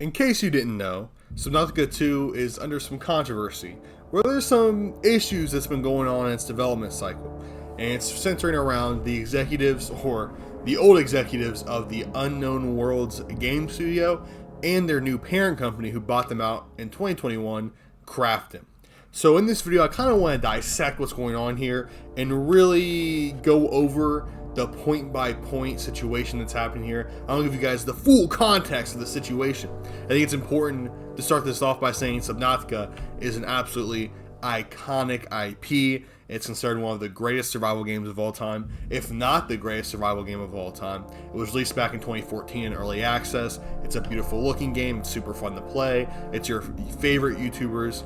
In case you didn't know, Subnautica 2 is under some controversy, where there's some issues that's been going on in its development cycle, and it's centering around the executives, or the old executives, of the Unknown Worlds game studio and their new parent company who bought them out in 2021, Krafton. So in this video, I kind of want to dissect what's going on here and really go over the point-by-point situation that's happening here. I'll give you guys the full context of the situation. I think it's important to start this off by saying Subnautica is an absolutely iconic IP. It's considered one of the greatest survival games of all time, if not the greatest survival game of all time. It was released back in 2014 in early access. It's a beautiful looking game. It's super fun to play. It's your favorite YouTuber's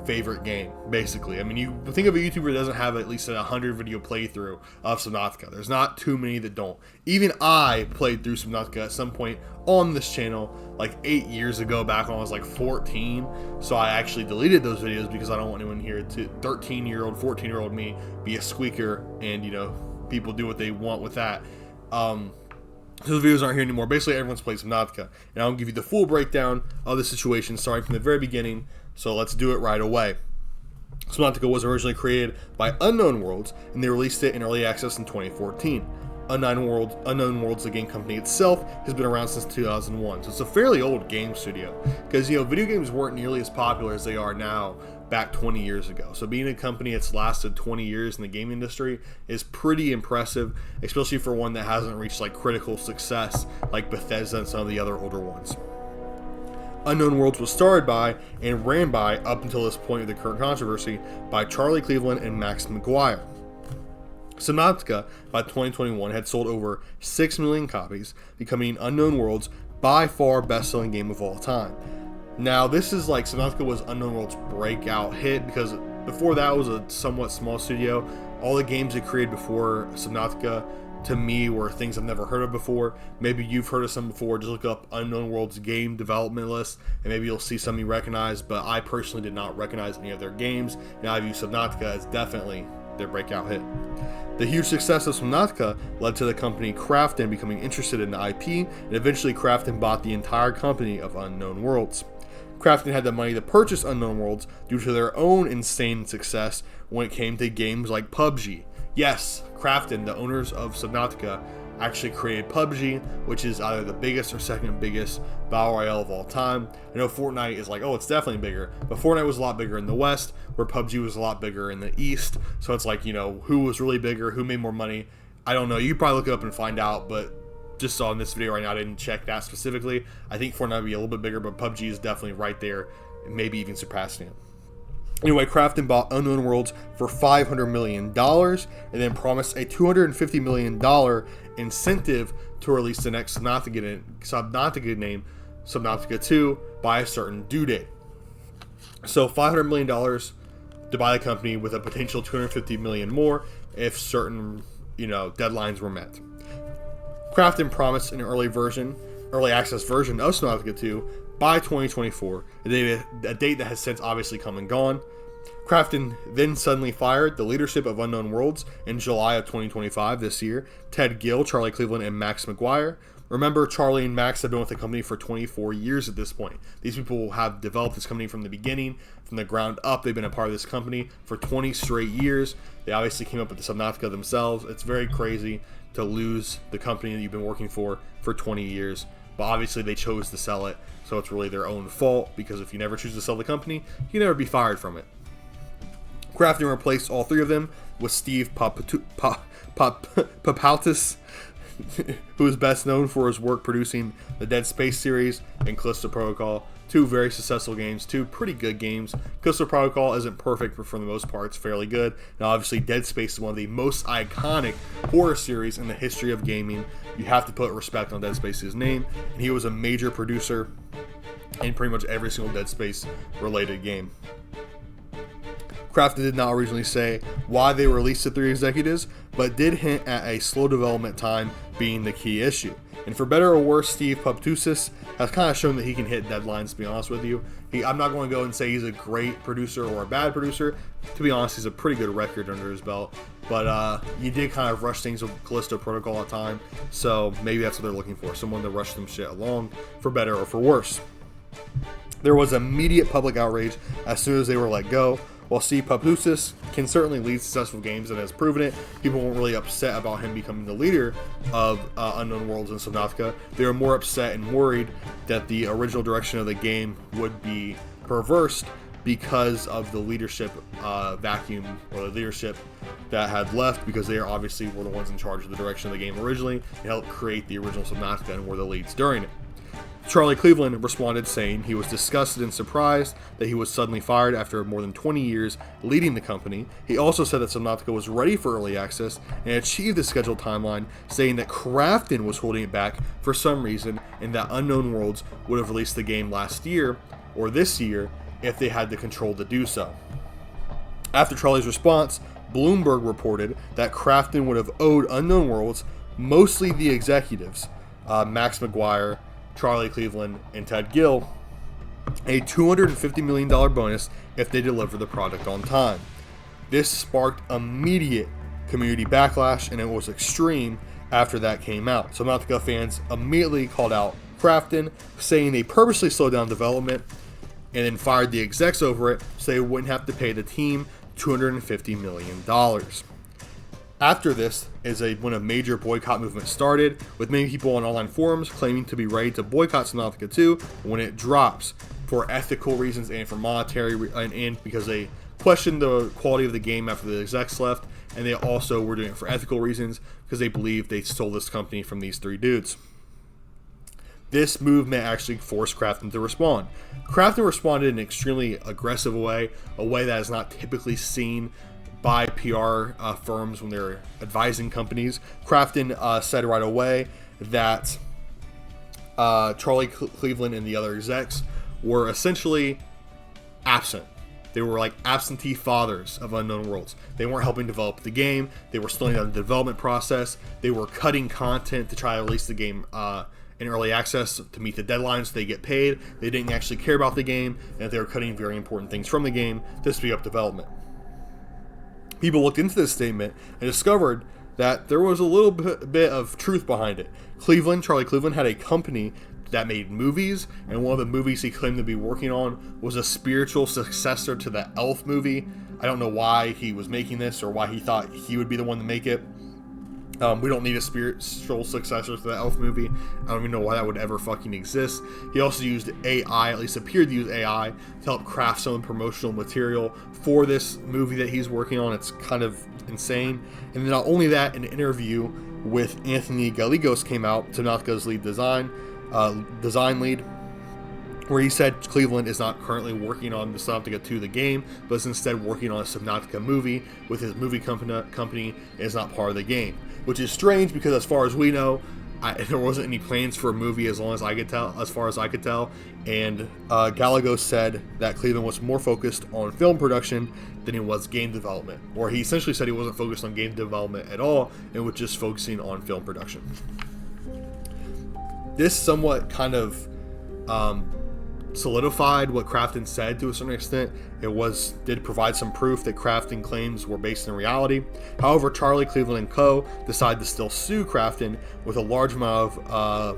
favorite game, basically. I mean, you think of a YouTuber that doesn't have at least a 100 video playthrough of Subnautica. There's not too many that don't. Even I played through Subnautica at some point on this channel like 8 years ago, back when I was like 14. So I actually deleted those videos because I don't want anyone here to 13-year-old, 14-year-old me be a squeaker and, you know, people do what they want with that. So the videos aren't here anymore. Basically, everyone's played Subnautica, and I'll give you the full breakdown of the situation starting from the very beginning. So let's do it right away. Subnautica was originally created by Unknown Worlds, and they released it in early access in 2014. Unknown Worlds, the game company itself, has been around since 2001, so it's a fairly old game studio. Because, you know, video games weren't nearly as popular as they are now back 20 years ago. So being a company that's lasted 20 years in the game industry is pretty impressive, especially for one that hasn't reached like critical success like Bethesda and some of the other older ones. Unknown Worlds was started by and ran by, up until this point of the current controversy, by Charlie Cleveland and Max McGuire. Subnautica, by 2021, had sold over 6 million copies, becoming Unknown Worlds' by far best-selling game of all time. Now, this is like Subnautica was Unknown Worlds' breakout hit, because before that was a somewhat small studio. All the games it created before Subnautica, to me, were things I've never heard of before. Maybe you've heard of some before. Just look up Unknown Worlds game development list, and maybe you'll see some you recognize, but I personally did not recognize any of their games, and I view Subnautica as definitely their breakout hit. The huge success of Subnautica led to the company Krafton becoming interested in the IP, and eventually Krafton bought the entire company of Unknown Worlds. Krafton had the money to purchase Unknown Worlds due to their own insane success when it came to games like PUBG. Yes, Krafton, the owners of Subnautica, actually created PUBG, which is either the biggest or second biggest battle royale of all time. I know Fortnite is like, oh, it's definitely bigger, but Fortnite was a lot bigger in the West, where PUBG was a lot bigger in the East. So it's like, you know, who was really bigger, who made more money? I don't know. You could probably look it up and find out, but just on this video right now, I didn't check that specifically. I think Fortnite would be a little bit bigger, but PUBG is definitely right there, maybe even surpassing it. Anyway, Krafton bought Unknown Worlds for $500 million and then promised a $250 million incentive to release the next Subnautica name, Subnautica 2, by a certain due date. So $500 million to buy the company, with a potential $250 million more if certain, you know, deadlines were met. Krafton promised an early access version of Subnautica 2 by 2024, a date that has since obviously come and gone. Krafton then suddenly fired the leadership of Unknown Worlds in July of 2025 this year. Ted Gill, Charlie Cleveland, and Max McGuire. Remember, Charlie and Max have been with the company for 24 years at this point. These people have developed this company from the beginning, from the ground up. They've been a part of this company for 20 straight years. They obviously came up with the Subnautica themselves. It's very crazy to lose the company that you've been working for 20 years. But obviously they chose to sell it, so it's really their own fault, because if you never choose to sell the company, you can never be fired from it. Krafton replaced all three of them with Steve Papoutis, who is best known for his work producing the Dead Space series and Callisto Protocol, two very successful games, two pretty good games. Callisto Protocol isn't perfect, but for the most part, it's fairly good. Now, obviously, Dead Space is one of the most iconic horror series in the history of gaming. You have to put respect on Dead Space's name, and he was a major producer in pretty much every single Dead Space related game. Krafton did not originally say why they released the three executives, but did hint at a slow development time being the key issue. And for better or worse, Steve Puptusis has kind of shown that he can hit deadlines, to be honest with you. I'm not going to go and say he's a great producer or a bad producer. To be honest, he's a pretty good record under his belt. But you did kind of rush things with Callisto Protocol at time, so maybe that's what they're looking for, someone to rush some shit along, for better or for worse. There was immediate public outrage as soon as they were let go. While Steve Puptusis can certainly lead successful games and has proven it, people weren't really upset about him becoming the leader of Unknown Worlds and Subnautica. They were more upset and worried that the original direction of the game would be reversed because of the leadership vacuum, or the leadership that had left, because they obviously were the ones in charge of the direction of the game originally and helped create the original Subnautica and were the leads during it. Charlie Cleveland responded saying he was disgusted and surprised that he was suddenly fired after more than 20 years leading the company. He also said that Subnautica was ready for early access and achieved the scheduled timeline, saying that Krafton was holding it back for some reason and that Unknown Worlds would have released the game last year or this year if they had the control to do so. After Charlie's response, Bloomberg reported that Krafton would have owed Unknown Worlds, mostly the executives, Max McGuire, Charlie Cleveland, and Ted Gill, a $250 million bonus if they deliver the product on time. This sparked immediate community backlash, and it was extreme after that came out. Subnautica fans immediately called out Krafton, saying they purposely slowed down development and then fired the execs over it so they wouldn't have to pay the team $250 million. After this is when a major boycott movement started, with many people on online forums claiming to be ready to boycott Subnautica 2 when it drops, for ethical reasons and for monetary and because they questioned the quality of the game after the execs left, and they also were doing it for ethical reasons because they believed they stole this company from these three dudes. This movement actually forced Krafton to respond. Krafton responded in an extremely aggressive way, a way that is not typically seen by PR firms when they're advising companies. Krafton said right away that Charlie Cleveland and the other execs were essentially absent. They were like absentee fathers of Unknown Worlds. They weren't helping develop the game. They were slowing down the development process. They were cutting content to try to release the game in early access to meet the deadlines so they get paid. They didn't actually care about the game, and they were cutting very important things from the game to speed up development. People looked into this statement and discovered that there was a little bit of truth behind it. Charlie Cleveland, had a company that made movies, and one of the movies he claimed to be working on was a spiritual successor to the Elf movie. I don't know why he was making this or why he thought he would be the one to make it. We don't need a spiritual successor to the Elf movie. I don't even know why that would ever fucking exist. He also used AI, at least appeared to use AI, to help craft some promotional material for this movie that he's working on. It's kind of insane. And then not only that, an interview with Anthony Gallegos came out, Subnautica's lead design lead, where he said Cleveland is not currently working on the Subnautica 2, the game, but is instead working on a Subnautica movie with his movie company and is not part of the game. Which is strange because, as far as we know, there wasn't any plans for a movie as far as I could tell. And Gallegos said that Cleveland was more focused on film production than he was game development. Or he essentially said he wasn't focused on game development at all and was just focusing on film production. This somewhat kind of solidified what Krafton said to a certain extent. It did provide some proof that Krafton claims were based in reality. However, Charlie Cleveland and co. decided to still sue Krafton, with a large amount of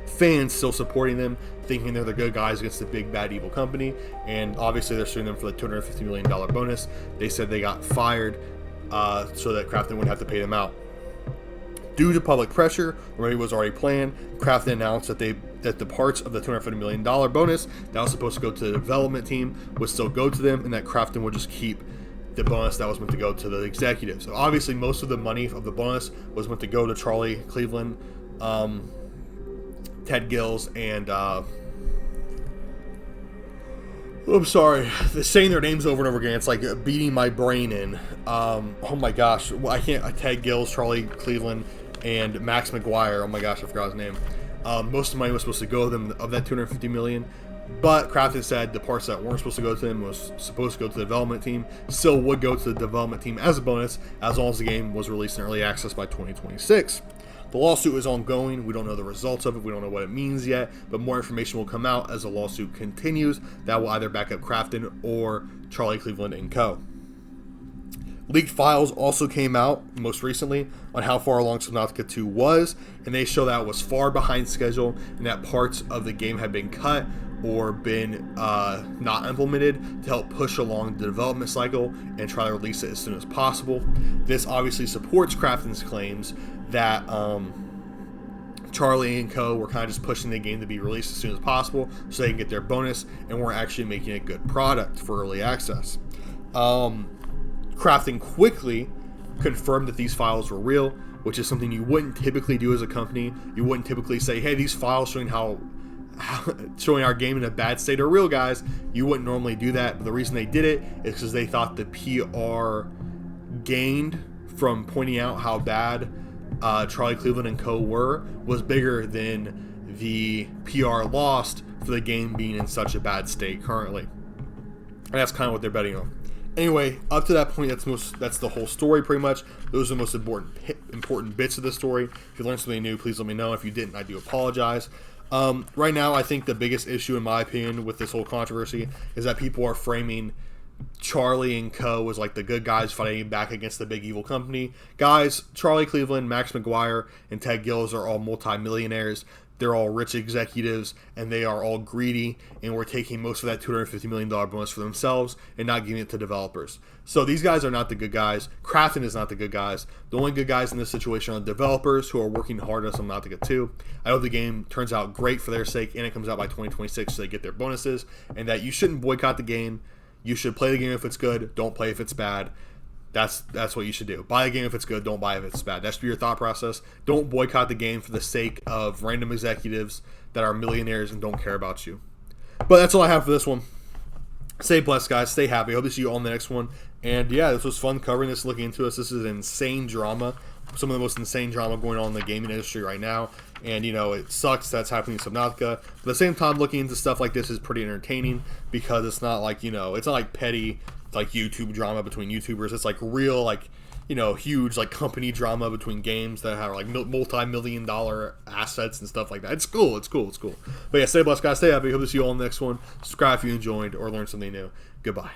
fans still supporting them, thinking they're the good guys against the big bad evil company. And obviously they're suing them for the $250 million bonus. They said they got fired so that Krafton wouldn't have to pay them out. Due to public pressure, or maybe it was already planned, Krafton announced that the parts of the $250 million bonus that was supposed to go to the development team would still go to them, and that Krafton would just keep the bonus that was meant to go to the executives. So obviously, most of the money of the bonus was meant to go to Charlie Cleveland, Ted Gills, and I'm sorry, saying their names over and over again, it's like beating my brain in. Oh my gosh, I can't. Ted Gills, Charlie Cleveland, and Max McGuire. Oh my gosh, I forgot his name. Most of the money was supposed to go to them of that $250 million. But Krafton said the parts that weren't supposed to go to him was supposed to go to the development team, still would go to the development team as a bonus, as long as the game was released in early access by 2026. The lawsuit is ongoing. We don't know the results of it. We don't know what it means yet, but more information will come out as the lawsuit continues. That will either back up Krafton or Charlie Cleveland and Co. Leaked files also came out most recently on how far along Subnautica 2 was, and they show that it was far behind schedule and that parts of the game had been cut or been not implemented to help push along the development cycle and try to release it as soon as possible. This obviously supports Krafton's claims that Charlie and Co. were kind of just pushing the game to be released as soon as possible so they can get their bonus and weren't actually making a good product for early access. Krafton quickly confirmed that these files were real, which is something you wouldn't typically do as a company. You wouldn't typically say, hey, these files showing showing our game in a bad state are real, guys. You wouldn't normally do that, but the reason they did it is because they thought the PR gained from pointing out how bad Charlie Cleveland and Co. was bigger than the PR lost for the game being in such a bad state currently. And that's kind of what they're betting on. Anyway, up to that point, that's the whole story pretty much. Those are the most important bits of the story. If you learned something new, please let me know. If you didn't, I do apologize. Right now, I think the biggest issue, in my opinion, with this whole controversy is that people are framing Charlie and Co. as like the good guys fighting back against the big evil company. Guys, Charlie Cleveland, Max McGuire, and Ted Gill are all multi-millionaires. They're all rich executives, and they are all greedy, and we're taking most of that $250 million bonus for themselves and not giving it to developers. So these guys are not the good guys. Krafton is not the good guys. The only good guys in this situation are the developers who are working hard on Subnautica 2. I hope the game turns out great for their sake, and it comes out by 2026 so they get their bonuses, and that you shouldn't boycott the game. You should play the game if it's good. Don't play if it's bad. That's what you should do. Buy the game if it's good. Don't buy it if it's bad. That should be your thought process. Don't boycott the game for the sake of random executives that are millionaires and don't care about you. But that's all I have for this one. Stay blessed, guys. Stay happy. I hope to see you all in the next one. And yeah, this was fun covering this, looking into this. This is an insane drama. Some of the most insane drama going on in the gaming industry right now. And, you know, it sucks that's happening in Subnautica. But at the same time, looking into stuff like this is pretty entertaining because it's not like, you know, it's not like petty, like YouTube drama between YouTubers. It's like real, like, you know, huge like company drama between games that have like multi-million-dollar assets and stuff like that. It's cool. It's cool. But yeah, stay blessed, guys. Stay happy. Hope to see you all in the next one. Subscribe if you enjoyed or learned something new. Goodbye.